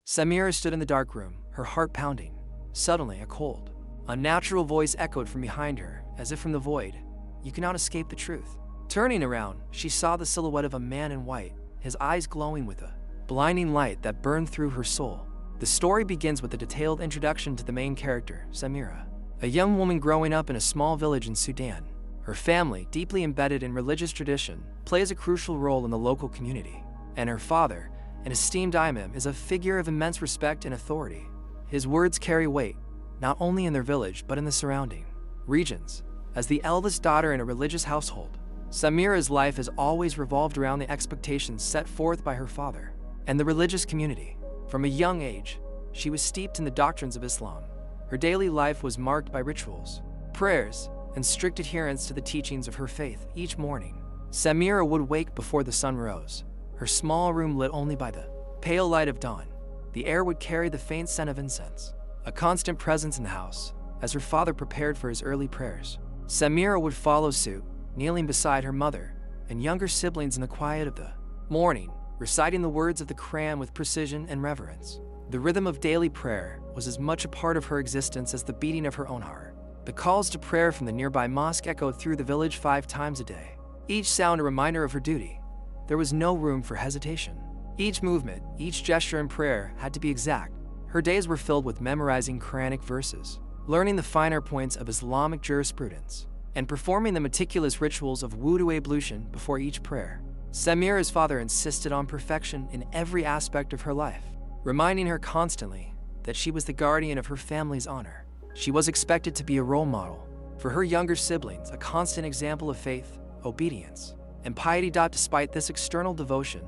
Samira stood in the dark room, her heart pounding. Suddenly, a cold, unnatural voice echoed from behind her, as if from the void. "You cannot escape the truth." Turning around, she saw the silhouette of a man in white, his eyes glowing with a blinding light that burned through her soul. The story begins with a detailed introduction to the main character, Samira, a young woman growing up in a small village in Sudan. Her family, deeply embedded in religious tradition, plays a crucial role in the local community, and her father, an esteemed imam, is a figure of immense respect and authority. His words carry weight, not only in their village but in the surrounding regions. As the eldest daughter in a religious household, Samira's life has always revolved around the expectations set forth by her father and the religious community. From a young age, she was steeped in the doctrines of Islam. Her daily life was marked by rituals, prayers, and strict adherence to the teachings of her faith. Each morning, Samira would wake before the sun rose, her small room lit only by the pale light of dawn. The air would carry the faint scent of incense, a constant presence in the house. As her father prepared for his early prayers, Samira would follow suit, kneeling beside her mother and younger siblings in the quiet of the morning, reciting the words of the Quran with precision and reverence. The rhythm of daily prayer was as much a part of her existence as the beating of her own heart. The calls to prayer from the nearby mosque echoed through the village 5 times a day, each sound a reminder of her duty. There was no room for hesitation. Each movement, each gesture in prayer had to be exact. Her days were filled with memorizing Quranic verses, learning the finer points of Islamic jurisprudence, and performing the meticulous rituals of wudu ablution before each prayer. Samira's father insisted on perfection in every aspect of her life, reminding her constantly that she was the guardian of her family's honor. She was expected to be a role model for her younger siblings, a constant example of faith, obedience, and piety. Despite this external devotion,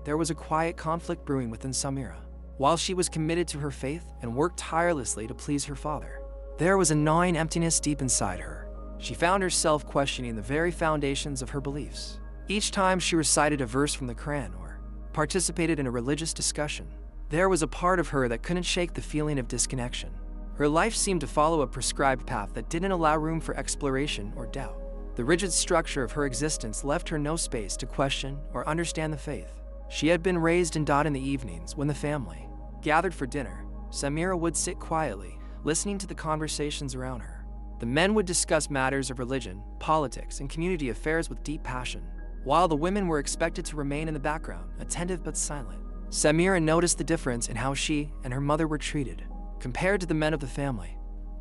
there was a quiet conflict brewing within Samira. While she was committed to her faith and worked tirelessly to please her father, there was a gnawing emptiness deep inside her. She found herself questioning the very foundations of her beliefs. Each time she recited a verse from the Quran or participated in a religious discussion, there was a part of her that couldn't shake the feeling of disconnection. Her life seemed to follow a prescribed path that didn't allow room for exploration or doubt. The rigid structure of her existence left her no space to question or understand the faith. She had been raised in the evenings when the family gathered for dinner. Samira would sit quietly, listening to the conversations around her. The men would discuss matters of religion, politics, and community affairs with deep passion, while the women were expected to remain in the background, attentive but silent. Samira noticed the difference in how she and her mother were treated compared to the men of the family.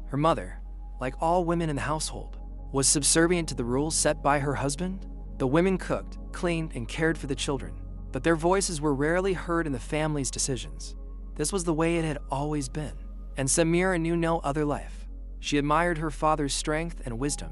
Her mother, like all women in the household, was subservient to the rules set by her husband. The women cooked, cleaned, and cared for the children, but their voices were rarely heard in the family's decisions. This was the way it had always been, and Samira knew no other life. She admired her father's strength and wisdom,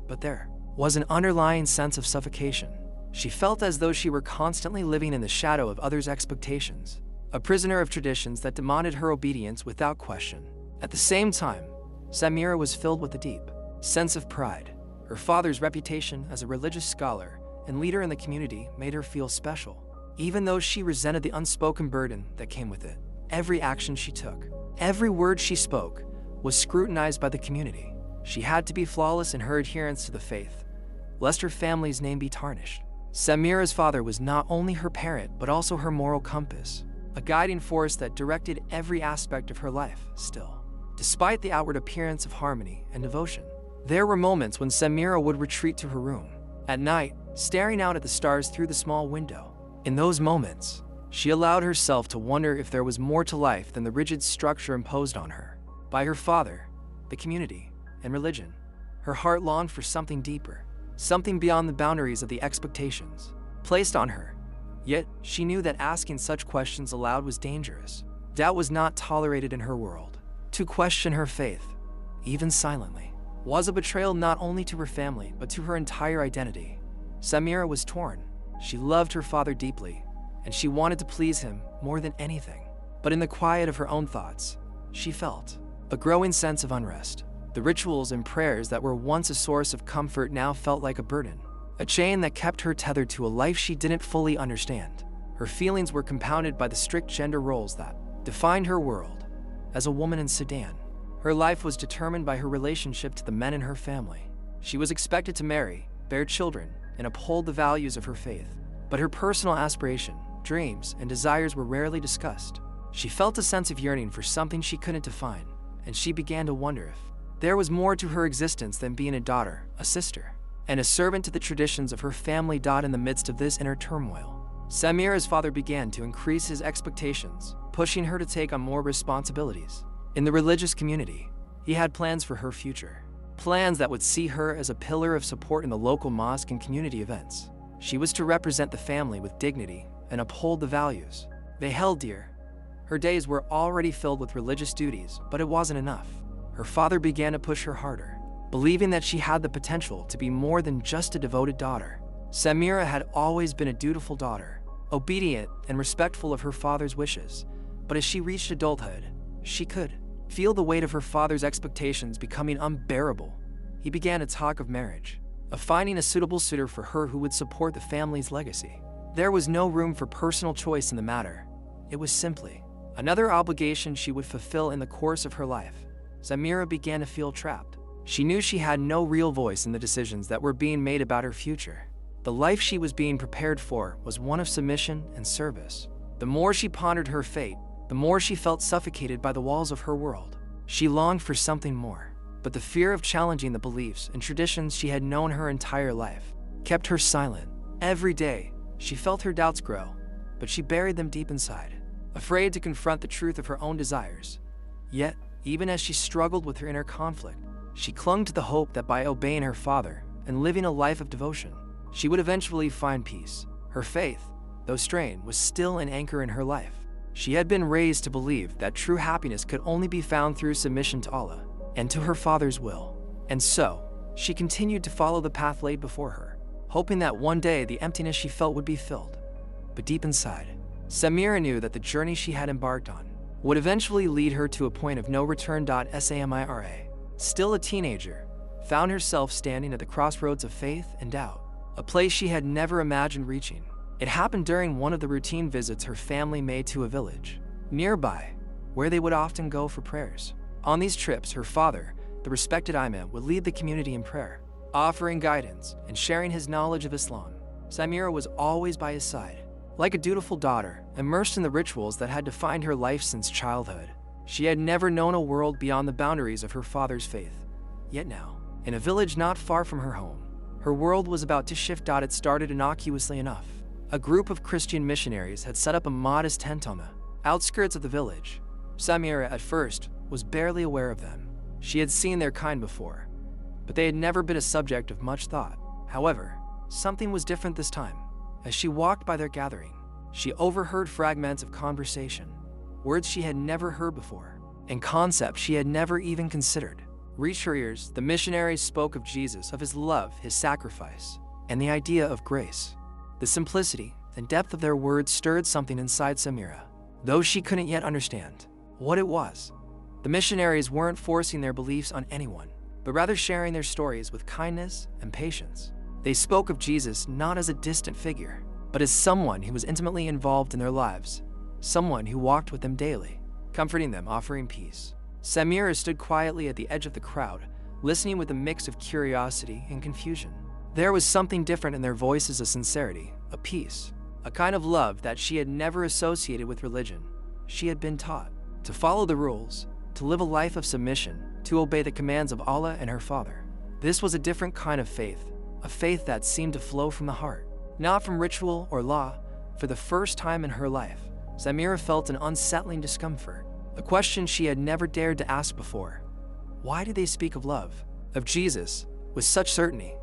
but there was an underlying sense of suffocation. She felt as though she were constantly living in the shadow of others' expectations, a prisoner of traditions that demanded her obedience without question. At the same time, Samira was filled with a deep sense of pride. Her father's reputation as a religious scholar and leader in the community made her feel special, even though she resented the unspoken burden that came with it. Every action she took, every word she spoke, was scrutinized by the community. She had to be flawless in her adherence to the faith, lest her family's name be tarnished. Samira's father was not only her parent but also her moral compass, a guiding force that directed every aspect of her life. Still, despite the outward appearance of harmony and devotion, there were moments when Samira would retreat to her room at night, staring out at the stars through the small window. In those moments, she allowed herself to wonder if there was more to life than the rigid structure imposed on her by her father, the community, and religion. Her heart longed for something deeper, something beyond the boundaries of the expectations placed on her. Yet, she knew that asking such questions aloud was dangerous. Doubt was not tolerated in her world. To question her faith, even silently, was a betrayal not only to her family but to her entire identity. Samira was torn. She loved her father deeply, and she wanted to please him more than anything. But in the quiet of her own thoughts, she felt a growing sense of unrest. The rituals and prayers that were once a source of comfort now felt like a burden, a chain that kept her tethered to a life she didn't fully understand. Her feelings were compounded by the strict gender roles that defined her world. As a woman in Sudan, her life was determined by her relationship to the men in her family. She was expected to marry, bear children, and uphold the values of her faith. But her personal aspiration, dreams, and desires were rarely discussed. She felt a sense of yearning for something she couldn't define, and she began to wonder if there was more to her existence than being a daughter, a sister, and a servant to the traditions of her family. In the midst of this inner turmoil, Samira's father began to increase his expectations, pushing her to take on more responsibilities. In the religious community, he had plans for her future, plans that would see her as a pillar of support in the local mosque and community events. She was to represent the family with dignity and uphold the values they held dear. Her days were already filled with religious duties, but it wasn't enough. Her father began to push her harder, believing that she had the potential to be more than just a devoted daughter. Samira had always been a dutiful daughter, obedient and respectful of her father's wishes, but as she reached adulthood, she could feel the weight of her father's expectations becoming unbearable. He began to talk of marriage, of finding a suitable suitor for her who would support the family's legacy. There was no room for personal choice in the matter. It was simply another obligation she would fulfill in the course of her life. Samira began to feel trapped. She knew she had no real voice in the decisions that were being made about her future. The life she was being prepared for was one of submission and service. The more she pondered her fate, the more she felt suffocated by the walls of her world. She longed for something more, but the fear of challenging the beliefs and traditions she had known her entire life kept her silent. Every day, she felt her doubts grow, but she buried them deep inside, afraid to confront the truth of her own desires. Yet, even as she struggled with her inner conflict, she clung to the hope that by obeying her father and living a life of devotion, she would eventually find peace. Her faith, though strained, was still an anchor in her life. She had been raised to believe that true happiness could only be found through submission to Allah and to her father's will. And so, she continued to follow the path laid before her, hoping that one day the emptiness she felt would be filled. But deep inside, Samira knew that the journey she had embarked on would eventually lead her to a point of no return. Samira, still a teenager, found herself standing at the crossroads of faith and doubt, a place she had never imagined reaching. It happened during one of the routine visits her family made to a village nearby, where they would often go for prayers. On these trips, her father, the respected imam, would lead the community in prayer, offering guidance and sharing his knowledge of Islam. Samira was always by his side, like a dutiful daughter, immersed in the rituals that had defined her life since childhood. She had never known a world beyond the boundaries of her father's faith. Yet now, in a village not far from her home, her world was about to shift. It started innocuously enough. A group of Christian missionaries had set up a modest tent on the outskirts of the village. Samira, at first, was barely aware of them. She had seen their kind before, but they had never been a subject of much thought. However, something was different this time. As she walked by their gathering, she overheard fragments of conversation, words she had never heard before, and concepts she had never even considered. Reached her ears, the missionaries spoke of Jesus, of his love, his sacrifice, and the idea of grace. The simplicity and depth of their words stirred something inside Samira, though she couldn't yet understand what it was. The missionaries weren't forcing their beliefs on anyone, but rather sharing their stories with kindness and patience. They spoke of Jesus not as a distant figure, but as someone who was intimately involved in their lives, someone who walked with them daily, comforting them, offering peace. Samira stood quietly at the edge of the crowd, listening with a mix of curiosity and confusion. There was something different in their voices, a sincerity, a peace, a kind of love that she had never associated with religion. She had been taught to follow the rules, to live a life of submission, to obey the commands of Allah and her father. This was a different kind of faith, a faith that seemed to flow from the heart, not from ritual or law. For the first time in her life, Samira felt an unsettling discomfort, a question she had never dared to ask before. Why do they speak of love, of Jesus, with such certainty?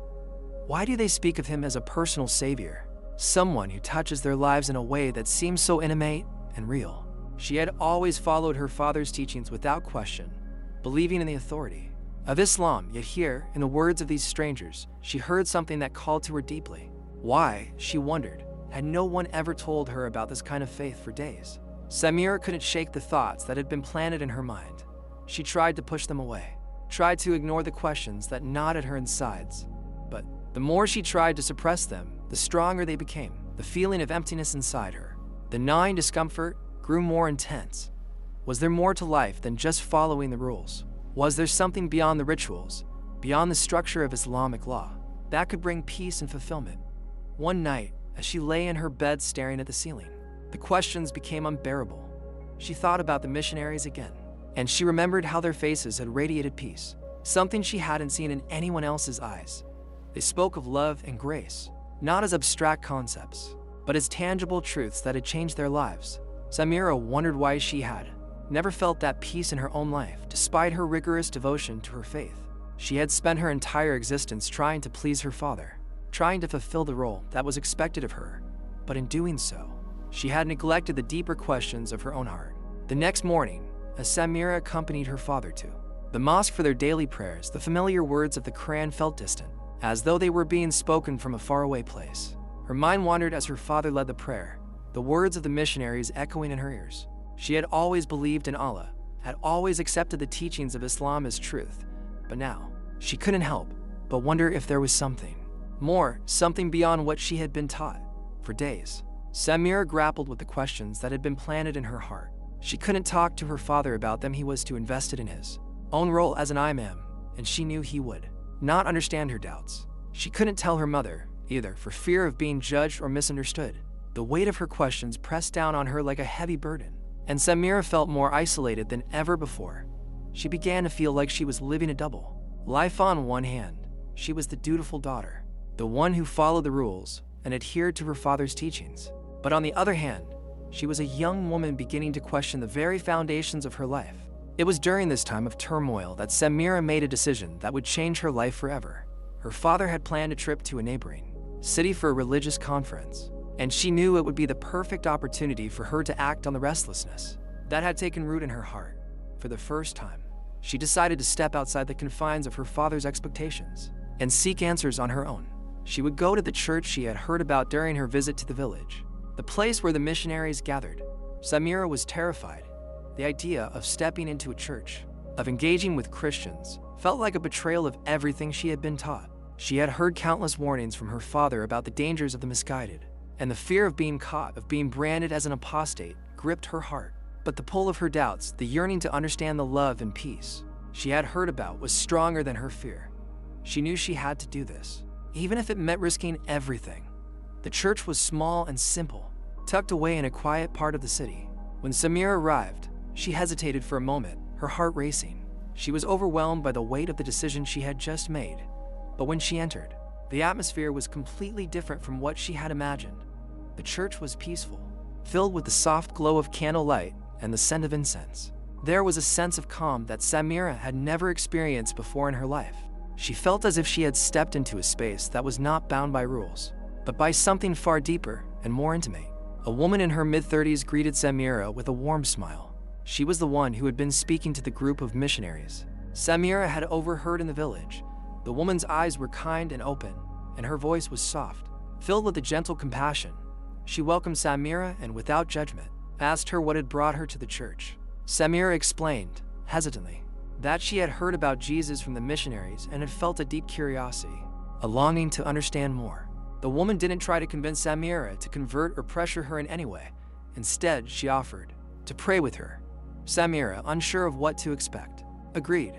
Why do they speak of him as a personal savior, someone who touches their lives in a way that seems so intimate and real? She had always followed her father's teachings without question, believing in the authority of Islam, yet here, in the words of these strangers, she heard something that called to her deeply. Why, she wondered, had no one ever told her about this kind of faith for days? Samira couldn't shake the thoughts that had been planted in her mind. She tried to push them away, tried to ignore the questions that gnawed at her insides. But the more she tried to suppress them, the stronger they became. The feeling of emptiness inside her, the gnawing discomfort, grew more intense. Was there more to life than just following the rules? Was there something beyond the rituals, beyond the structure of Islamic law, that could bring peace and fulfillment? One night, as she lay in her bed staring at the ceiling, the questions became unbearable. she thought about the missionaries again, and she remembered how their faces had radiated peace, something she hadn't seen in anyone else's eyes. They spoke of love and grace, not as abstract concepts, but as tangible truths that had changed their lives. Samira wondered why she had never felt that peace in her own life, despite her rigorous devotion to her faith. She had spent her entire existence trying to please her father, trying to fulfill the role that was expected of her, but in doing so, she had neglected the deeper questions of her own heart. The next morning, as Samira accompanied her father to the mosque for their daily prayers, the familiar words of the Quran felt distant, as though they were being spoken from a faraway place. Her mind wandered as her father led the prayer, the words of the missionaries echoing in her ears. She had always believed in Allah, had always accepted the teachings of Islam as truth, but now, she couldn't help but wonder if there was something more, something beyond what she had been taught. For days, Samira grappled with the questions that had been planted in her heart. She couldn't talk to her father about them. He was too invested in his own role as an imam, and she knew he would not understand her doubts. She couldn't tell her mother, either, for fear of being judged or misunderstood. The weight of her questions pressed down on her like a heavy burden, and Samira felt more isolated than ever before. She began to feel like she was living a double life. On one hand, she was the dutiful daughter, the one who followed the rules and adhered to her father's teachings. But on the other hand, she was a young woman beginning to question the very foundations of her life. It was during this time of turmoil that Samira made a decision that would change her life forever. Her father had planned a trip to a neighboring city for a religious conference, and she knew it would be the perfect opportunity for her to act on the restlessness that had taken root in her heart. For the first time, she decided to step outside the confines of her father's expectations and seek answers on her own. She would go to the church she had heard about during her visit to the village, the place where the missionaries gathered. Samira was terrified. The idea of stepping into a church, of engaging with Christians, felt like a betrayal of everything she had been taught. She had heard countless warnings from her father about the dangers of the misguided, and the fear of being caught, of being branded as an apostate, gripped her heart. But the pull of her doubts, the yearning to understand the love and peace she had heard about, was stronger than her fear. She knew she had to do this, even if it meant risking everything. The church was small and simple, tucked away in a quiet part of the city. When Samira arrived, she hesitated for a moment, her heart racing. She was overwhelmed by the weight of the decision she had just made. But when she entered, the atmosphere was completely different from what she had imagined. The church was peaceful, filled with the soft glow of candlelight and the scent of incense. There was a sense of calm that Samira had never experienced before in her life. She felt as if she had stepped into a space that was not bound by rules, but by something far deeper and more intimate. A woman in her mid-30s greeted Samira with a warm smile. She was the one who had been speaking to the group of missionaries Samira had overheard in the village. The woman's eyes were kind and open, and her voice was soft, filled with a gentle compassion. She welcomed Samira and, without judgment, asked her what had brought her to the church. Samira explained, hesitantly, that she had heard about Jesus from the missionaries and had felt a deep curiosity, a longing to understand more. The woman didn't try to convince Samira to convert or pressure her in any way. Instead, she offered to pray with her. Samira, unsure of what to expect, agreed.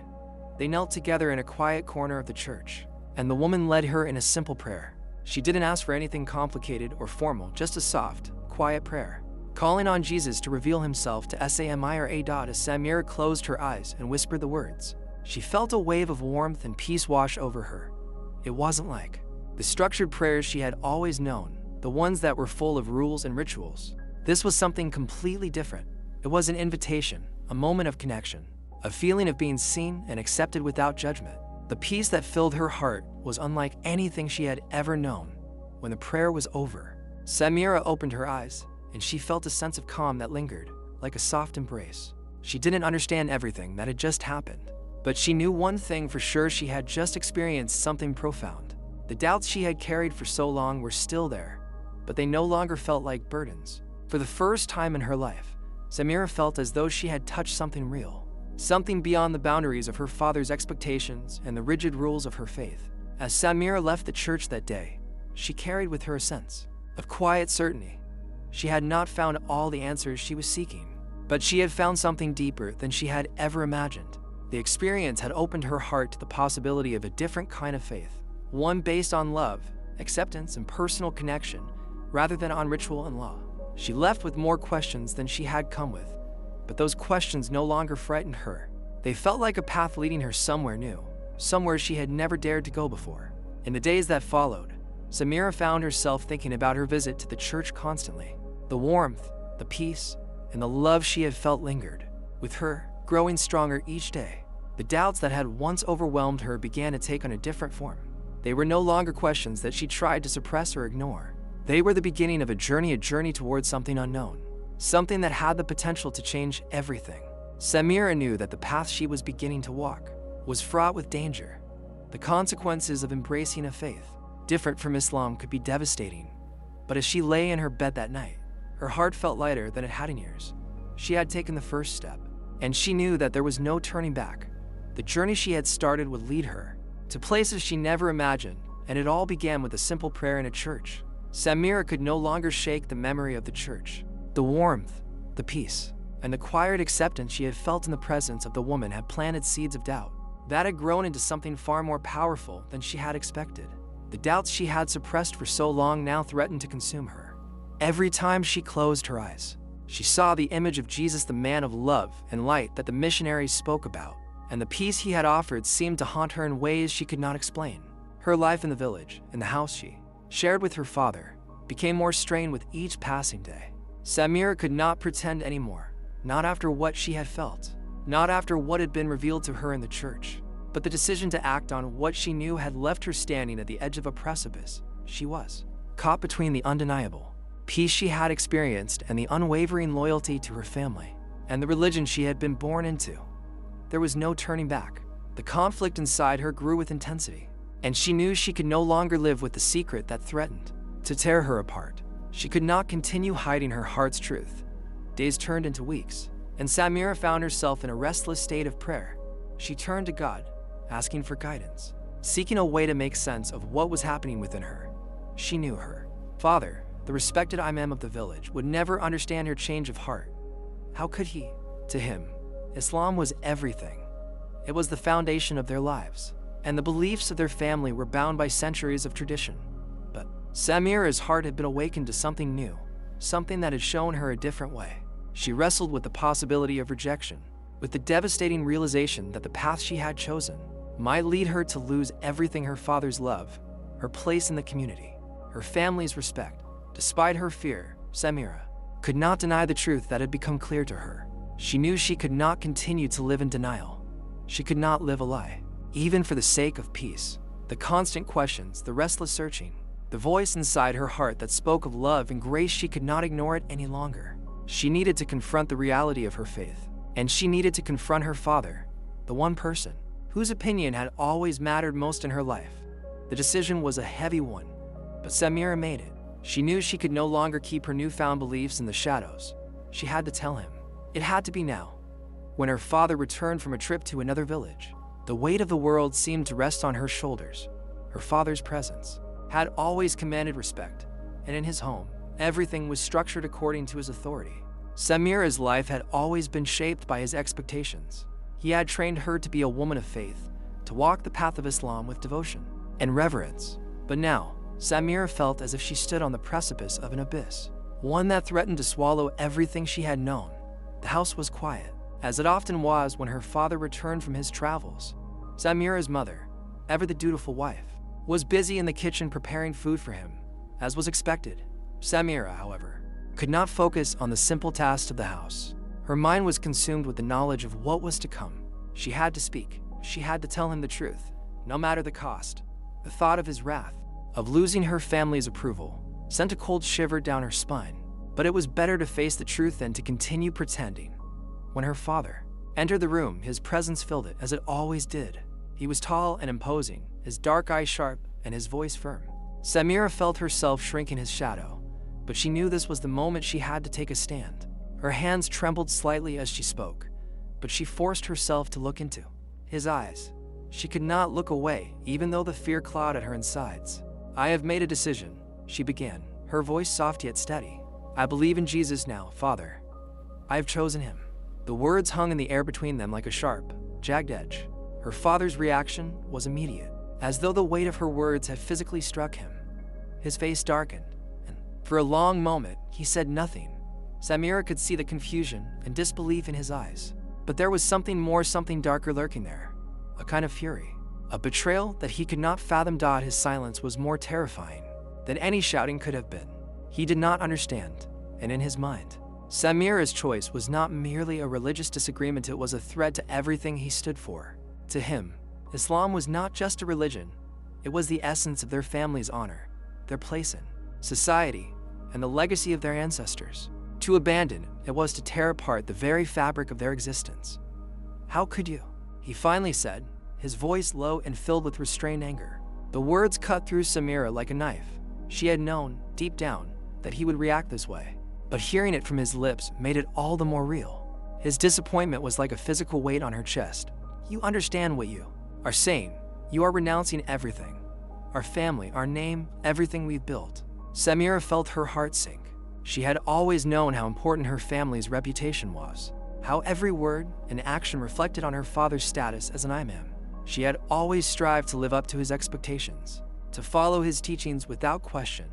They knelt together in a quiet corner of the church, and the woman led her in a simple prayer. She didn't ask for anything complicated or formal, just a soft, quiet prayer, calling on Jesus to reveal himself to Samira. As Samira closed her eyes and whispered the words, she felt a wave of warmth and peace wash over her. It wasn't like the structured prayers she had always known, the ones that were full of rules and rituals. This was something completely different. It was an invitation, a moment of connection, a feeling of being seen and accepted without judgment. The peace that filled her heart was unlike anything she had ever known. When the prayer was over, Samira opened her eyes, and she felt a sense of calm that lingered, like a soft embrace. She didn't understand everything that had just happened, but she knew one thing for sure: she had just experienced something profound. The doubts she had carried for so long were still there, but they no longer felt like burdens. For the first time in her life, Samira felt as though she had touched something real, something beyond the boundaries of her father's expectations and the rigid rules of her faith. As Samira left the church that day, she carried with her a sense of quiet certainty. She had not found all the answers she was seeking, but she had found something deeper than she had ever imagined. The experience had opened her heart to the possibility of a different kind of faith, one based on love, acceptance, and personal connection, rather than on ritual and law. She left with more questions than she had come with, But those questions no longer frightened her. They felt like a path leading her somewhere new, somewhere she had never dared to go before. In the days that followed, Samira found herself thinking about her visit to the church constantly. The warmth, the peace, and the love she had felt lingered, with her growing stronger each day. The doubts that had once overwhelmed her began to take on a different form. They were no longer questions that she tried to suppress or ignore. They were the beginning of a journey towards something unknown, something that had the potential to change everything. Samira knew that the path she was beginning to walk was fraught with danger. The consequences of embracing a faith different from Islam could be devastating. But as she lay in her bed that night, her heart felt lighter than it had in years. She had taken the first step, and she knew that there was no turning back. The journey she had started would lead her to places she never imagined, and it all began with a simple prayer in a church. Samira could no longer shake the memory of the church. The warmth, the peace, and the quiet acceptance she had felt in the presence of the woman had planted seeds of doubt that had grown into something far more powerful than she had expected. The doubts she had suppressed for so long now threatened to consume her. Every time she closed her eyes, she saw the image of Jesus, the man of love and light that the missionaries spoke about, and the peace he had offered seemed to haunt her in ways she could not explain. Her life in the village, in the house she shared with her father, became more strained with each passing day. Samira could not pretend anymore, not after what she had felt, not after what had been revealed to her in the church. But the decision to act on what she knew had left her standing at the edge of a precipice. She was caught between the undeniable peace she had experienced and the unwavering loyalty to her family and the religion she had been born into. There was no turning back. The conflict inside her grew with intensity, and she knew she could no longer live with the secret that threatened to tear her apart. She could not continue hiding her heart's truth. Days turned into weeks, and Samira found herself in a restless state of prayer. She turned to God, asking for guidance, seeking a way to make sense of what was happening within her. She knew her father, the respected imam of the village, would never understand her change of heart. How could he? To him, Islam was everything. It was the foundation of their lives, and the beliefs of their family were bound by centuries of tradition. But Samira's heart had been awakened to something new, something that had shown her a different way. She wrestled with the possibility of rejection, with the devastating realization that the path she had chosen might lead her to lose everything: her father's love, her place in the community, her family's respect. Despite her fear, Samira could not deny the truth that had become clear to her. She knew she could not continue to live in denial. She could not live a lie, even for the sake of peace. The constant questions, the restless searching, the voice inside her heart that spoke of love and grace, she could not ignore it any longer. She needed to confront the reality of her faith, and she needed to confront her father, the one person whose opinion had always mattered most in her life. The decision was a heavy one, but Samira made it. She knew she could no longer keep her newfound beliefs in the shadows. She had to tell him. It had to be now. When her father returned from a trip to another village, the weight of the world seemed to rest on her shoulders. Her father's presence had always commanded respect, and in his home, everything was structured according to his authority. Samira's life had always been shaped by his expectations. He had trained her to be a woman of faith, to walk the path of Islam with devotion and reverence. But now, Samira felt as if she stood on the precipice of an abyss, one that threatened to swallow everything she had known. The house was quiet, as it often was when her father returned from his travels. Samira's mother, ever the dutiful wife, was busy in the kitchen preparing food for him, as was expected. Samira, however, could not focus on the simple tasks of the house. Her mind was consumed with the knowledge of what was to come. She had to speak. She had to tell him the truth, no matter the cost. The thought of his wrath, of losing her family's approval, sent a cold shiver down her spine. But it was better to face the truth than to continue pretending. When her father entered the room, his presence filled it, as it always did. He was tall and imposing, his dark eyes sharp and his voice firm. Samira felt herself shrink in his shadow, but she knew this was the moment she had to take a stand. Her hands trembled slightly as she spoke, but she forced herself to look into his eyes. She could not look away, even though the fear clouded her insides. "I have made a decision," she began, her voice soft yet steady. "I believe in Jesus now, Father. I have chosen him." The words hung in the air between them like a sharp, jagged edge. Her father's reaction was immediate, as though the weight of her words had physically struck him. His face darkened, and for a long moment, he said nothing. Samira could see the confusion and disbelief in his eyes. But there was something more, something darker lurking there. A kind of fury. A betrayal that he could not fathom. His silence was more terrifying than any shouting could have been. He did not understand, and in his mind, Samira's choice was not merely a religious disagreement, it was a threat to everything he stood for. To him, Islam was not just a religion, it was the essence of their family's honor, their place in society, and the legacy of their ancestors. To abandon it was to tear apart the very fabric of their existence. "How could you?" he finally said, his voice low and filled with restrained anger. The words cut through Samira like a knife. She had known, deep down, that he would react this way, but hearing it from his lips made it all the more real. His disappointment was like a physical weight on her chest. "You understand what you are saying? You are renouncing everything. Our family, our name, everything we've built." Samira felt her heart sink. She had always known how important her family's reputation was, how every word and action reflected on her father's status as an imam. She had always strived to live up to his expectations, to follow his teachings without question.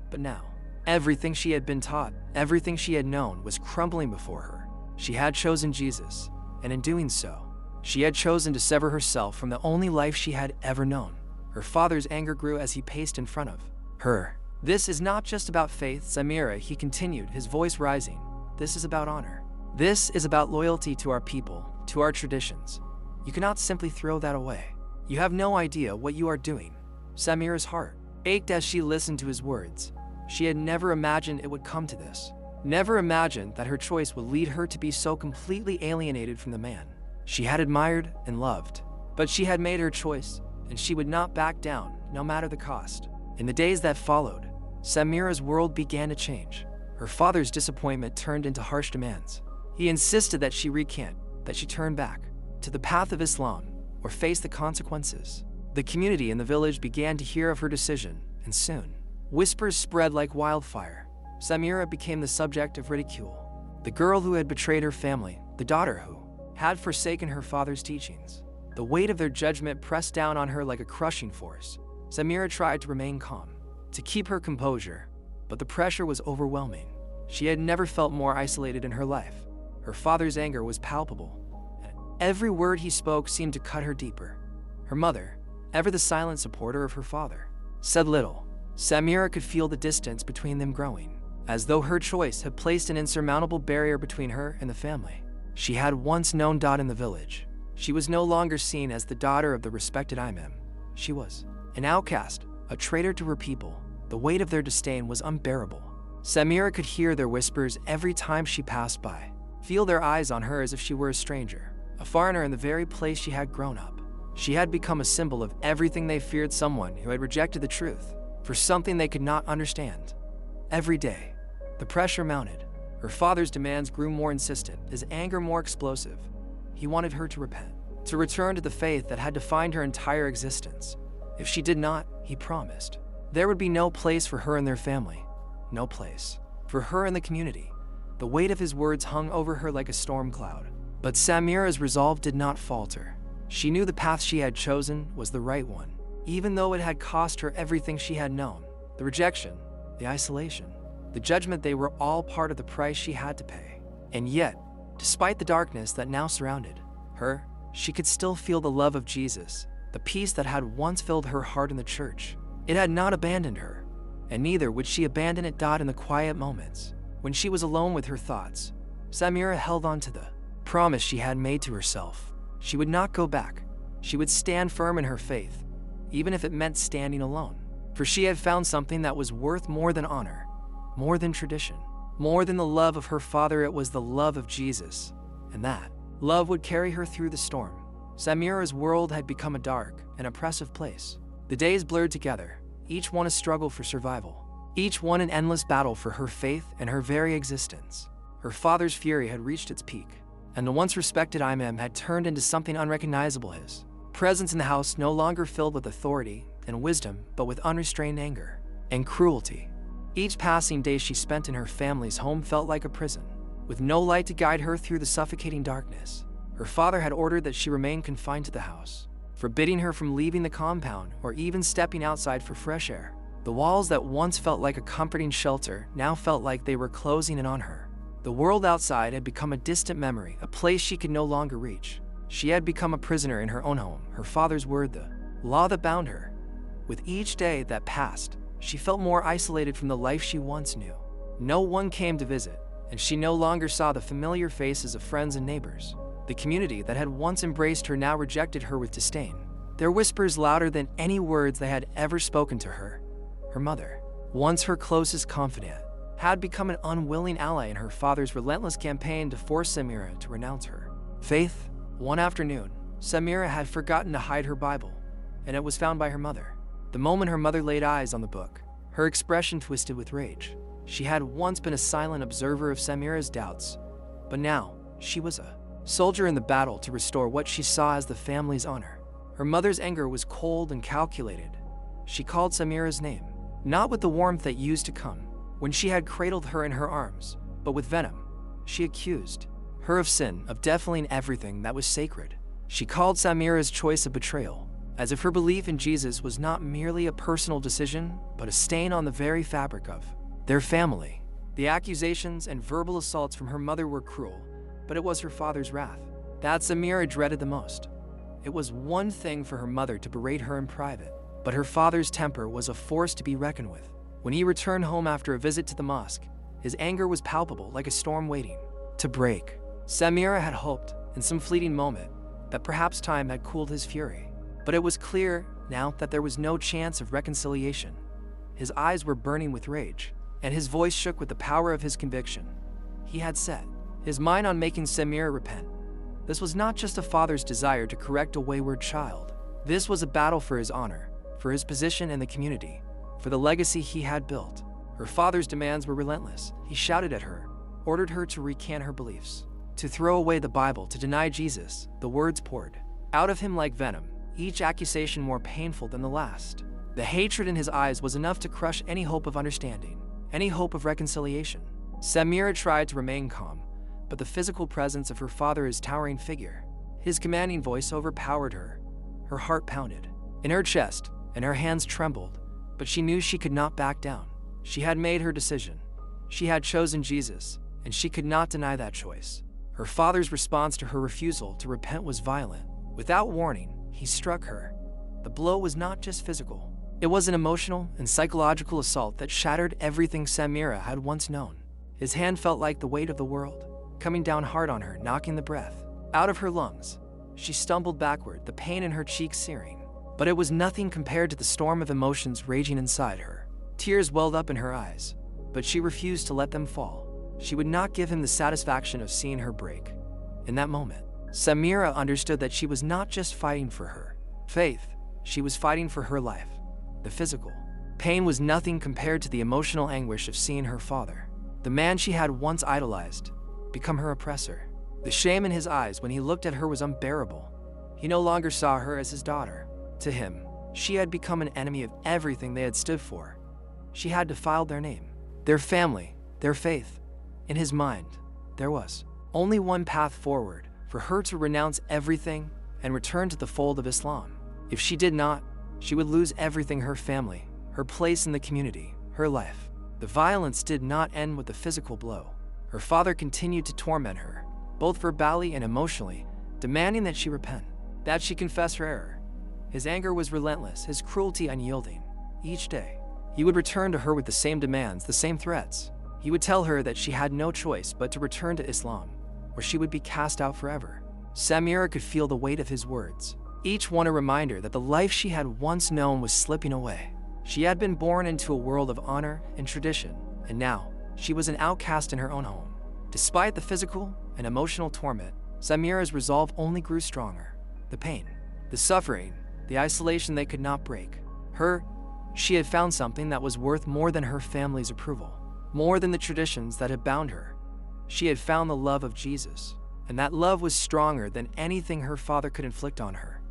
But now, everything she had been taught, everything she had known was crumbling before her. She had chosen Jesus, and in doing so, she had chosen to sever herself from the only life she had ever known. Her father's anger grew as he paced in front of her. "This is not just about faith, Samira," he continued, his voice rising. "This is about honor. This is about loyalty to our people, to our traditions. You cannot simply throw that away. You have no idea what you are doing." Samira's heart ached as she listened to his words. She had never imagined it would come to this. Never imagined that her choice would lead her to be so completely alienated from the man she had admired and loved. But she had made her choice, and she would not back down, no matter the cost. In the days that followed, Samira's world began to change. Her father's disappointment turned into harsh demands. He insisted that she recant, that she turn back to the path of Islam, or face the consequences. The community in the village began to hear of her decision, and soon, whispers spread like wildfire. Samira became the subject of ridicule. The girl who had betrayed her family, the daughter who had forsaken her father's teachings. The weight of their judgment pressed down on her like a crushing force. Samira tried to remain calm, to keep her composure, but the pressure was overwhelming. She had never felt more isolated in her life. Her father's anger was palpable, and every word he spoke seemed to cut her deeper. Her mother, ever the silent supporter of her father, said little. Samira could feel the distance between them growing, as though her choice had placed an insurmountable barrier between her and the family she had once known. In the village, she was no longer seen as the daughter of the respected imam. She was an outcast, a traitor to her people. The weight of their disdain was unbearable. Samira could hear their whispers every time she passed by, feel their eyes on her as if she were a stranger, a foreigner in the very place she had grown up. She had become a symbol of everything they feared, someone who had rejected the truth for something they could not understand. Every day, the pressure mounted. Her father's demands grew more insistent, his anger more explosive. He wanted her to repent, to return to the faith that had defined her entire existence. If she did not, he promised, there would be no place for her in their family, no place for her in the community. The weight of his words hung over her like a storm cloud. But Samira's resolve did not falter. She knew the path she had chosen was the right one, even though it had cost her everything she had known. The rejection, the isolation, the judgment, they were all part of the price she had to pay. And yet, despite the darkness that now surrounded her, she could still feel the love of Jesus, the peace that had once filled her heart in the church. It had not abandoned her, and neither would she abandon it. In the quiet moments, when she was alone with her thoughts, Samira held on to the promise she had made to herself. She would not go back. She would stand firm in her faith, even if it meant standing alone. For she had found something that was worth more than honor, more than tradition, more than the love of her father. It was the love of Jesus, and that love would carry her through the storm. Samira's world had become a dark and oppressive place. The days blurred together, each one a struggle for survival, each one an endless battle for her faith and her very existence. Her father's fury had reached its peak, and the once respected imam had turned into something unrecognizable. His presence in the house no longer filled with authority and wisdom, but with unrestrained anger and cruelty. Each passing day she spent in her family's home felt like a prison, with no light to guide her through the suffocating darkness. Her father had ordered that she remain confined to the house, forbidding her from leaving the compound or even stepping outside for fresh air. The walls that once felt like a comforting shelter now felt like they were closing in on her. The world outside had become a distant memory, a place she could no longer reach. She had become a prisoner in her own home, her father's word, the law that bound her. With each day that passed, she felt more isolated from the life she once knew. No one came to visit, and she no longer saw the familiar faces of friends and neighbors. The community that had once embraced her now rejected her with disdain, their whispers louder than any words they had ever spoken to her. Her mother, once her closest confidant, had become an unwilling ally in her father's relentless campaign to force Samira to renounce her faith. One afternoon, Samira had forgotten to hide her Bible, and it was found by her mother. The moment her mother laid eyes on the book, her expression twisted with rage. She had once been a silent observer of Samira's doubts, but now she was a soldier in the battle to restore what she saw as the family's honor. Her mother's anger was cold and calculated. She called Samira's name, not with the warmth that used to come when she had cradled her in her arms, but with venom. She accused her of sin, of defiling everything that was sacred. She called Samira's choice a betrayal, as if her belief in Jesus was not merely a personal decision, but a stain on the very fabric of their family. The accusations and verbal assaults from her mother were cruel, but it was her father's wrath that Samira dreaded the most. It was one thing for her mother to berate her in private, but her father's temper was a force to be reckoned with. When he returned home after a visit to the mosque, his anger was palpable, like a storm waiting to break. Samira had hoped, in some fleeting moment, that perhaps time had cooled his fury, but it was clear now that there was no chance of reconciliation. His eyes were burning with rage, and his voice shook with the power of his conviction. He had set his mind on making Samira repent. This was not just a father's desire to correct a wayward child. This was a battle for his honor, for his position in the community, for the legacy he had built. Her father's demands were relentless. He shouted at her, ordered her to recant her beliefs, to throw away the Bible, to deny Jesus. The words poured out of him like venom, each accusation more painful than the last. The hatred in his eyes was enough to crush any hope of understanding, any hope of reconciliation. Samira tried to remain calm, but the physical presence of her father's towering figure, his commanding voice, overpowered her. Her heart pounded in her chest, and her hands trembled, but she knew she could not back down. She had made her decision. She had chosen Jesus, and she could not deny that choice. Her father's response to her refusal to repent was violent. Without warning, he struck her. The blow was not just physical. It was an emotional and psychological assault that shattered everything Samira had once known. His hand felt like the weight of the world, coming down hard on her, knocking the breath out of her lungs. She stumbled backward, the pain in her cheeks searing. But it was nothing compared to the storm of emotions raging inside her. Tears welled up in her eyes, but she refused to let them fall. She would not give him the satisfaction of seeing her break. In that moment, Samira understood that she was not just fighting for her faith, she was fighting for her life. The physical pain was nothing compared to the emotional anguish of seeing her father, the man she had once idolized, become her oppressor. The shame in his eyes when he looked at her was unbearable. He no longer saw her as his daughter. To him, she had become an enemy of everything they had stood for. She had defiled their name, their family, their faith. In his mind, there was only one path forward: for her to renounce everything and return to the fold of Islam. If she did not, she would lose everything: her family, her place in the community, her life. The violence did not end with the physical blow. Her father continued to torment her, both verbally and emotionally, demanding that she repent, that she confess her error. His anger was relentless, his cruelty unyielding. Each day, he would return to her with the same demands, the same threats. He would tell her that she had no choice but to return to Islam, or she would be cast out forever. Samira could feel the weight of his words, each one a reminder that the life she had once known was slipping away. She had been born into a world of honor and tradition, and now she was an outcast in her own home. Despite the physical and emotional torment, Samira's resolve only grew stronger. The pain, the suffering, the isolation they could not break. She had found something that was worth more than her family's approval, more than the traditions that had bound her. She had found the love of Jesus, and that love was stronger than anything her father could inflict on her.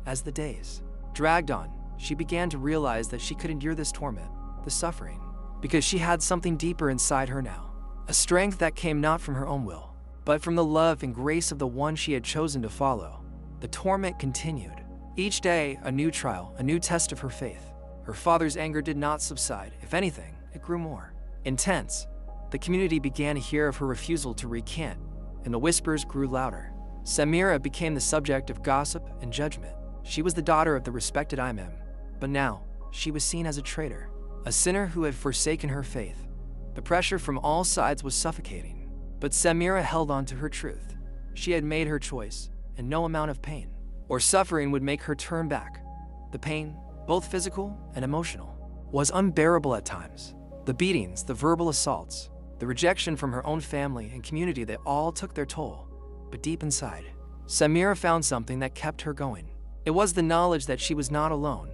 As the days dragged on, she began to realize that she could endure this torment, the suffering, because she had something deeper inside her now, a strength that came not from her own will, but from the love and grace of the one she had chosen to follow. The torment continued. Each day, a new trial, a new test of her faith. Her father's anger did not subside. If anything, it grew more intense. The community began to hear of her refusal to recant, and the whispers grew louder. Samira became the subject of gossip and judgment. She was the daughter of the respected imam, but now she was seen as a traitor, a sinner who had forsaken her faith. The pressure from all sides was suffocating, but Samira held on to her truth. She had made her choice, and no amount of pain or suffering would make her turn back. The pain, both physical and emotional, was unbearable at times. The beatings, the verbal assaults, the rejection from her own family and community, they all took their toll. But deep inside, Samira found something that kept her going. It was the knowledge that she was not alone.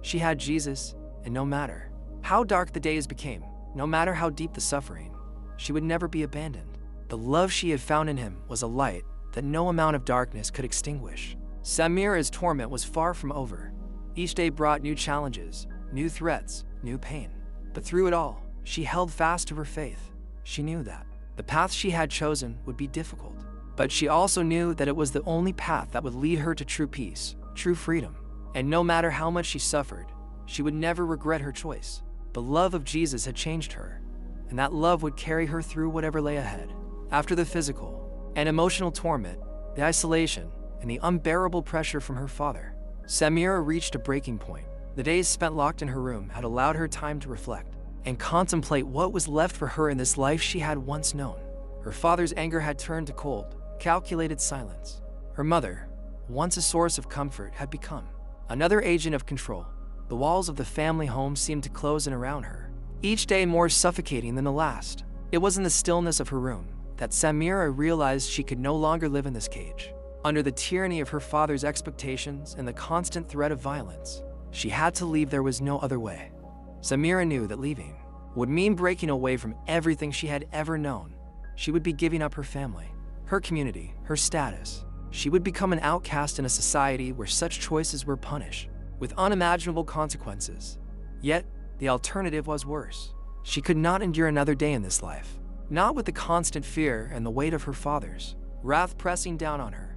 She had Jesus, and no matter how dark the days became, no matter how deep the suffering, she would never be abandoned. The love she had found in him was a light that no amount of darkness could extinguish. Samira's torment was far from over. Each day brought new challenges, new threats, new pain. But through it all, she held fast to her faith. She knew that the path she had chosen would be difficult, but she also knew that it was the only path that would lead her to true peace, true freedom. And no matter how much she suffered, she would never regret her choice. The love of Jesus had changed her, and that love would carry her through whatever lay ahead. After the physical and emotional torment, the isolation, and the unbearable pressure from her father, Samira reached a breaking point. The days spent locked in her room had allowed her time to reflect and contemplate what was left for her in this life she had once known. Her father's anger had turned to cold, calculated silence. Her mother, once a source of comfort, had become another agent of control. The walls of the family home seemed to close in around her, each day more suffocating than the last. It was in the stillness of her room that Samira realized she could no longer live in this cage. Under the tyranny of her father's expectations and the constant threat of violence, she had to leave. There was no other way. Samira knew that leaving would mean breaking away from everything she had ever known. She would be giving up her family, her community, her status. She would become an outcast in a society where such choices were punished with unimaginable consequences. Yet, the alternative was worse. She could not endure another day in this life, not with the constant fear and the weight of her father's wrath pressing down on her.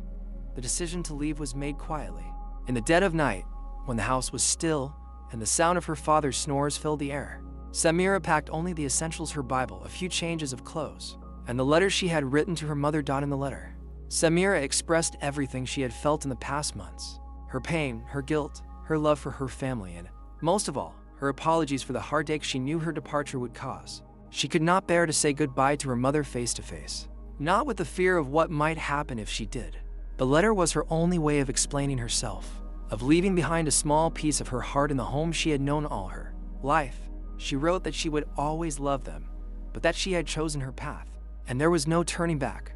The decision to leave was made quietly. In the dead of night, when the house was still and the sound of her father's snores filled the air, Samira packed only the essentials: her Bible, a few changes of clothes, and the letter she had written to her mother. In the letter, Samira expressed everything she had felt in the past months: her pain, her guilt, her love for her family, and, most of all, her apologies for the heartache she knew her departure would cause. She could not bear to say goodbye to her mother face to face, not with the fear of what might happen if she did. The letter was her only way of explaining herself, of leaving behind a small piece of her heart in the home she had known all her life. She wrote that she would always love them, but that she had chosen her path, and there was no turning back.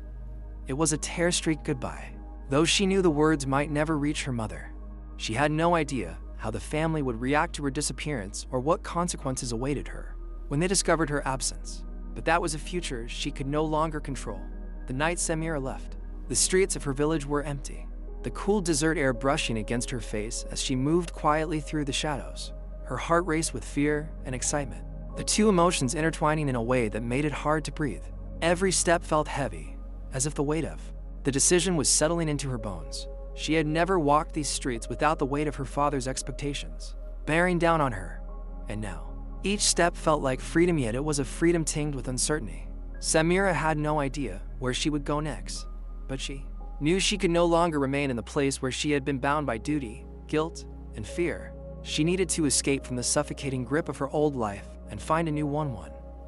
It was a tear-streaked goodbye. Though she knew the words might never reach her mother, she had no idea how the family would react to her disappearance or what consequences awaited her when they discovered her absence. But that was a future she could no longer control. The night Samira left, the streets of her village were empty, the cool desert air brushing against her face as she moved quietly through the shadows. Her heart raced with fear and excitement, the two emotions intertwining in a way that made it hard to breathe. Every step felt heavy, as if the weight of the decision was settling into her bones. She had never walked these streets without the weight of her father's expectations bearing down on her, and now each step felt like freedom, yet it was a freedom tinged with uncertainty. Samira had no idea where she would go next, but she knew she could no longer remain in the place where she had been bound by duty, guilt, and fear. She needed to escape from the suffocating grip of her old life and find a new one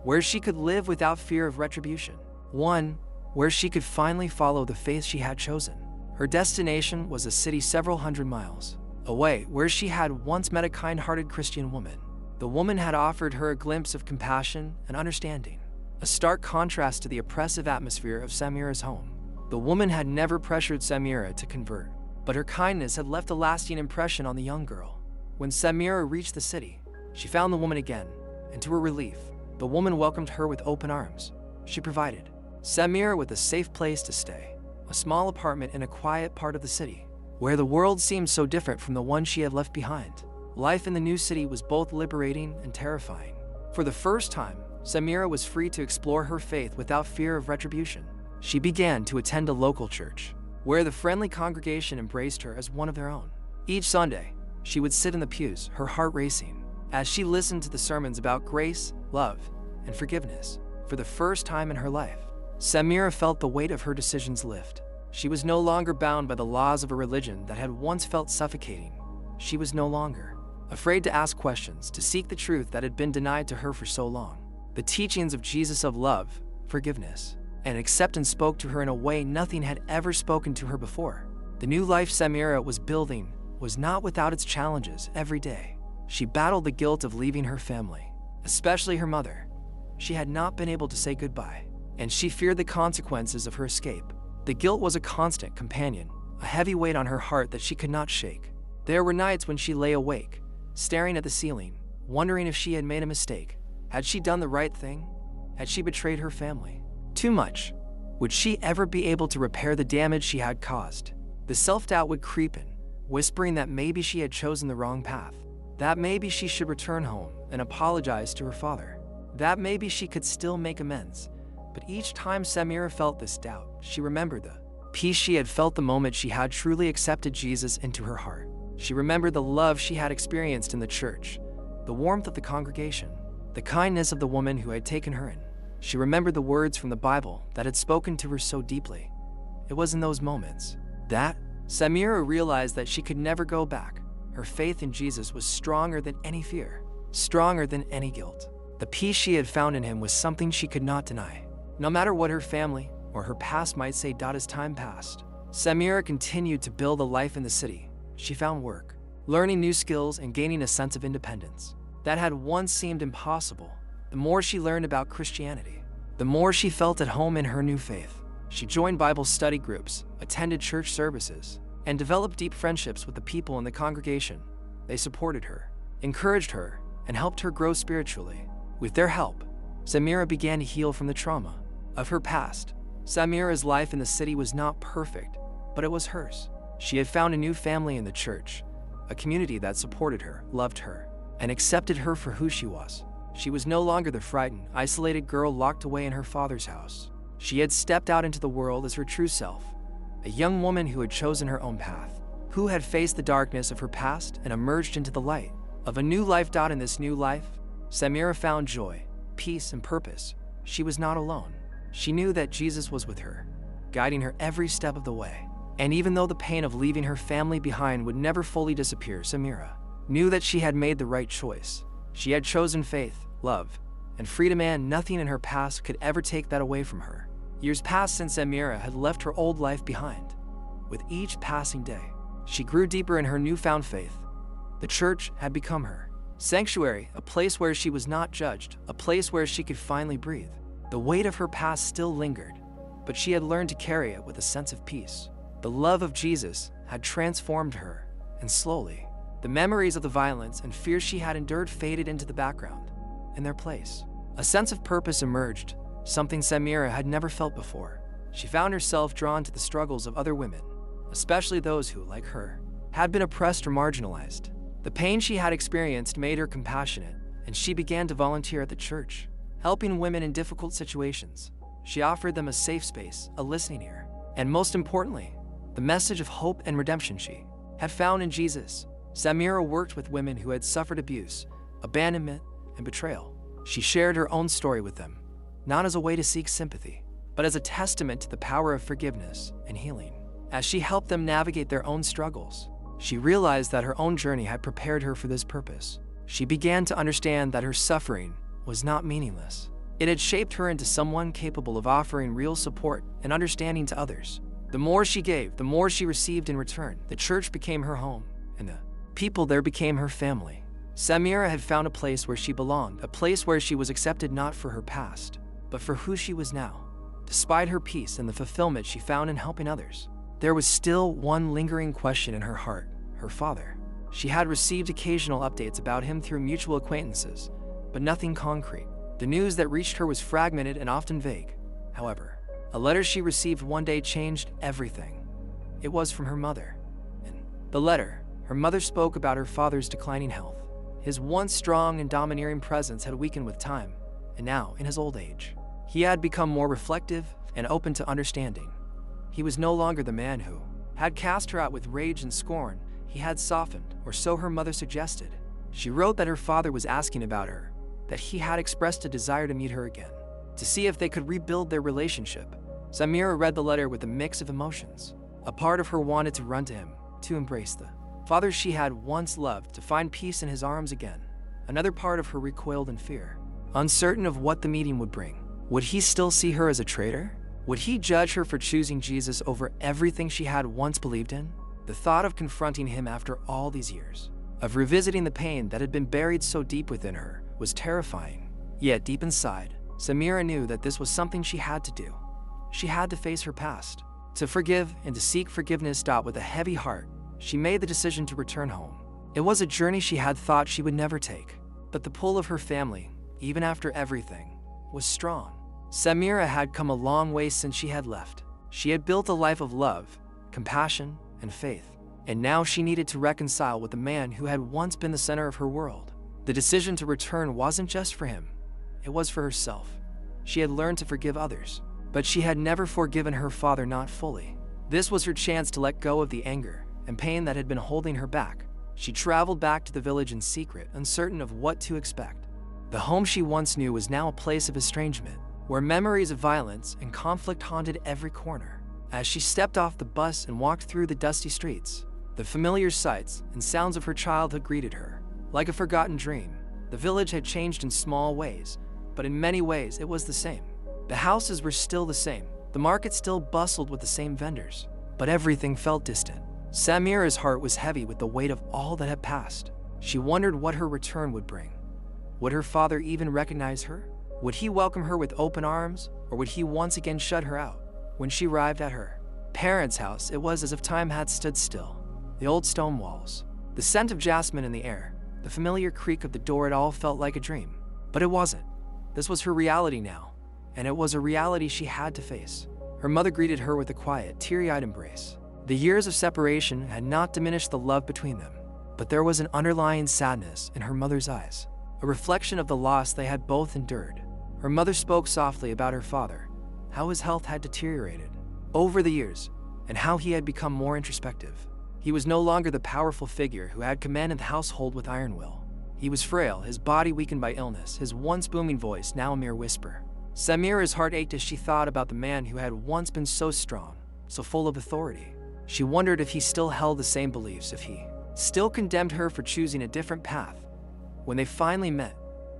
where she could live without fear of retribution, one where she could finally follow the faith she had chosen. Her destination was a city several hundred miles away, where she had once met a kind-hearted Christian woman. The woman had offered her a glimpse of compassion and understanding, a stark contrast to the oppressive atmosphere of Samira's home. The woman had never pressured Samira to convert, but her kindness had left a lasting impression on the young girl. When Samira reached the city, she found the woman again, and to her relief, the woman welcomed her with open arms. She provided Samira with a safe place to stay, a small apartment in a quiet part of the city, where the world seemed so different from the one she had left behind. Life in the new city was both liberating and terrifying. For the first time, Samira was free to explore her faith without fear of retribution. She began to attend a local church, where the friendly congregation embraced her as one of their own. Each Sunday, she would sit in the pews, her heart racing, as she listened to the sermons about grace, love, and forgiveness. For the first time in her life, Samira felt the weight of her decisions lift. She was no longer bound by the laws of a religion that had once felt suffocating. She was no longer afraid to ask questions, to seek the truth that had been denied to her for so long. The teachings of Jesus of love, forgiveness, and acceptance spoke to her in a way nothing had ever spoken to her before. The new life Samira was building was not without its challenges. Every day, she battled the guilt of leaving her family, especially her mother. She had not been able to say goodbye, and she feared the consequences of her escape. The guilt was a constant companion, a heavy weight on her heart that she could not shake. There were nights when she lay awake, staring at the ceiling, wondering if she had made a mistake. Had she done the right thing? Had she betrayed her family? Too much. Would she ever be able to repair the damage she had caused? The self-doubt would creep in, whispering that maybe she had chosen the wrong path, that maybe she should return home and apologize to her father, that maybe she could still make amends. But each time Samira felt this doubt, she remembered the peace she had felt the moment she had truly accepted Jesus into her heart. She remembered the love she had experienced in the church, the warmth of the congregation, the kindness of the woman who had taken her in. She remembered the words from the Bible that had spoken to her so deeply. It was in those moments that Samira realized that she could never go back. Her faith in Jesus was stronger than any fear, stronger than any guilt. The peace she had found in him was something she could not deny. No matter what her family or her past might say. As time passed, Samira continued to build a life in the city. She found work, learning new skills and gaining a sense of independence that had once seemed impossible. The more she learned about Christianity, the more she felt at home in her new faith. She joined Bible study groups, attended church services, and developed deep friendships with the people in the congregation. They supported her, encouraged her, and helped her grow spiritually. With their help, Samira began to heal from the trauma of her past. Samira's life in the city was not perfect, but it was hers. She had found a new family in the church, a community that supported her, loved her, and accepted her for who she was. She was no longer the frightened, isolated girl locked away in her father's house. She had stepped out into the world as her true self, a young woman who had chosen her own path, who had faced the darkness of her past and emerged into the light of a new life. In this new life, Samira found joy, peace, and purpose. She was not alone. She knew that Jesus was with her, guiding her every step of the way. And even though the pain of leaving her family behind would never fully disappear, Samira knew that she had made the right choice. She had chosen faith, love, and freedom, and nothing in her past could ever take that away from her. Years passed since Samira had left her old life behind. With each passing day, she grew deeper in her newfound faith. The church had become her sanctuary, a place where she was not judged, a place where she could finally breathe. The weight of her past still lingered, but she had learned to carry it with a sense of peace. The love of Jesus had transformed her, and slowly, the memories of the violence and fear she had endured faded into the background. In their place, a sense of purpose emerged, something Samira had never felt before. She found herself drawn to the struggles of other women, especially those who, like her, had been oppressed or marginalized. The pain she had experienced made her compassionate, and she began to volunteer at the church, helping women in difficult situations. She offered them a safe space, a listening ear, and most importantly, the message of hope and redemption she had found in Jesus. Samira worked with women who had suffered abuse, abandonment, and betrayal. She shared her own story with them, not as a way to seek sympathy, but as a testament to the power of forgiveness and healing. As she helped them navigate their own struggles, she realized that her own journey had prepared her for this purpose. She began to understand that her suffering was not meaningless. It had shaped her into someone capable of offering real support and understanding to others. The more she gave, the more she received in return. The church became her home, and the people there became her family. Samira had found a place where she belonged, a place where she was accepted not for her past, but for who she was now. Despite her peace and the fulfillment she found in helping others, there was still one lingering question in her heart: her father. She had received occasional updates about him through mutual acquaintances, but nothing concrete. The news that reached her was fragmented and often vague. However, a letter she received one day changed everything. It was from her mother. In the letter, her mother spoke about her father's declining health. His once strong and domineering presence had weakened with time, and now, in his old age, he had become more reflective and open to understanding. He was no longer the man who had cast her out with rage and scorn. He had softened, or so her mother suggested. She wrote that her father was asking about her, that he had expressed a desire to meet her again, to see if they could rebuild their relationship. Samira read the letter with a mix of emotions. A part of her wanted to run to him, to embrace the father she had once loved, to find peace in his arms again. Another part of her recoiled in fear, uncertain of what the meeting would bring. Would he still see her as a traitor? Would he judge her for choosing Jesus over everything she had once believed in? The thought of confronting him after all these years, of revisiting the pain that had been buried so deep within her, was terrifying. Yet deep inside, Samira knew that this was something she had to do. She had to face her past, to forgive and to seek forgiveness. With a heavy heart, she made the decision to return home. It was a journey she had thought she would never take, but the pull of her family, even after everything, was strong. Samira had come a long way since she had left. She had built a life of love, compassion, and faith, and now she needed to reconcile with the man who had once been the center of her world. The decision to return wasn't just for him, it was for herself. She had learned to forgive others, but she had never forgiven her father, not fully. This was her chance to let go of the anger and pain that had been holding her back. She traveled back to the village in secret, uncertain of what to expect. The home she once knew was now a place of estrangement, where memories of violence and conflict haunted every corner. As she stepped off the bus and walked through the dusty streets, the familiar sights and sounds of her childhood greeted her. Like a forgotten dream, the village had changed in small ways, but in many ways it was the same. The houses were still the same, the market still bustled with the same vendors, but everything felt distant. Samira's heart was heavy with the weight of all that had passed. She wondered what her return would bring. Would her father even recognize her? Would he welcome her with open arms, or would he once again shut her out? When she arrived at her parents' house, it was as if time had stood still. The old stone walls, the scent of jasmine in the air, the familiar creak of the door, it all felt like a dream. But it wasn't. This was her reality now, and it was a reality she had to face. Her mother greeted her with a quiet, teary-eyed embrace. The years of separation had not diminished the love between them, but there was an underlying sadness in her mother's eyes, a reflection of the loss they had both endured. Her mother spoke softly about her father, how his health had deteriorated over the years, and how he had become more introspective. He was no longer the powerful figure who had commanded the household with iron will. He was frail, his body weakened by illness, his once booming voice now a mere whisper. Samira's heart ached as she thought about the man who had once been so strong, so full of authority. She wondered if he still held the same beliefs, if he still condemned her for choosing a different path. When they finally met,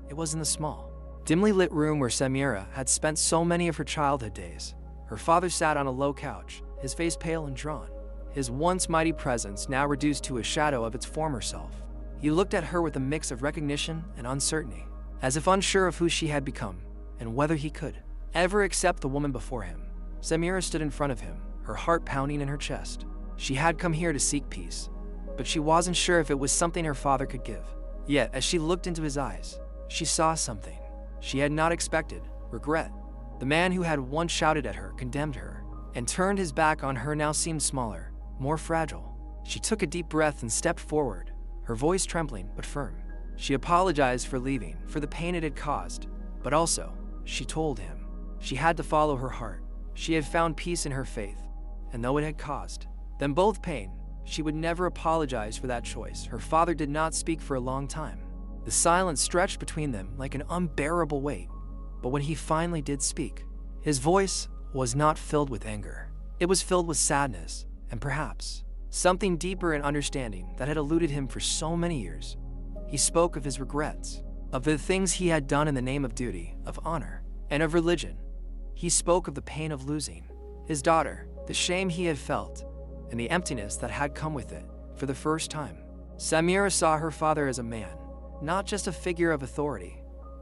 it was in the small, dimly lit room where Samira had spent so many of her childhood days. Her father sat on a low couch, his face pale and drawn, his once mighty presence now reduced to a shadow of its former self. He looked at her with a mix of recognition and uncertainty, as if unsure of who she had become and whether he could ever accept the woman before him. Samira stood in front of him, her heart pounding in her chest. She had come here to seek peace, but she wasn't sure if it was something her father could give. Yet, as she looked into his eyes, she saw something she had not expected: regret. The man who had once shouted at her, condemned her, and turned his back on her now seemed smaller, more fragile. She took a deep breath and stepped forward, her voice trembling but firm. She apologized for leaving, for the pain it had caused, but also, she told him, she had to follow her heart. She had found peace in her faith, and though it had caused them both pain, she would never apologize for that choice. Her father did not speak for a long time. The silence stretched between them like an unbearable weight, but when he finally did speak, his voice was not filled with anger. It was filled with sadness, and perhaps something deeper in understanding that had eluded him for so many years. He spoke of his regrets, of the things he had done in the name of duty, of honor, and of religion. He spoke of the pain of losing his daughter, the shame he had felt, and the emptiness that had come with it. For the first time, Samira saw her father as a man, not just a figure of authority.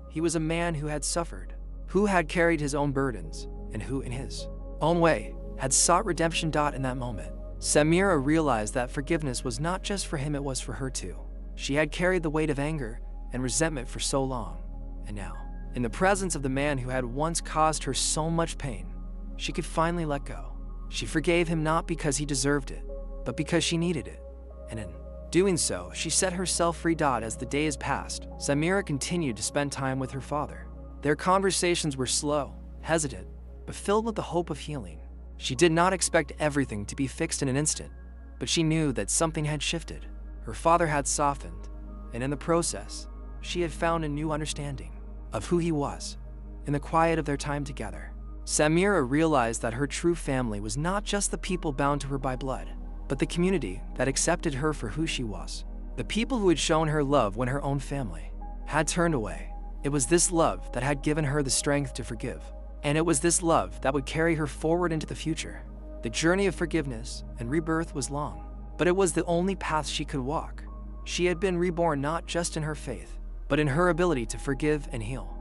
He was a man who had suffered, who had carried his own burdens, and who, in his own way, had sought redemption. In that moment, Samira realized that forgiveness was not just for him, it was for her too. She had carried the weight of anger and resentment for so long, and now, in the presence of the man who had once caused her so much pain, she could finally let go. She forgave him not because he deserved it, but because she needed it. And in doing so, she set herself free. As the days passed, Samira continued to spend time with her father. Their conversations were slow, hesitant, but filled with the hope of healing. She did not expect everything to be fixed in an instant, but she knew that something had shifted. Her father had softened, and in the process, she had found a new understanding of who he was in the quiet of their time together. Samira realized that her true family was not just the people bound to her by blood, but the community that accepted her for who she was. The people who had shown her love when her own family had turned away. It was this love that had given her the strength to forgive. And it was this love that would carry her forward into the future. The journey of forgiveness and rebirth was long, but it was the only path she could walk. She had been reborn not just in her faith, but in her ability to forgive and heal.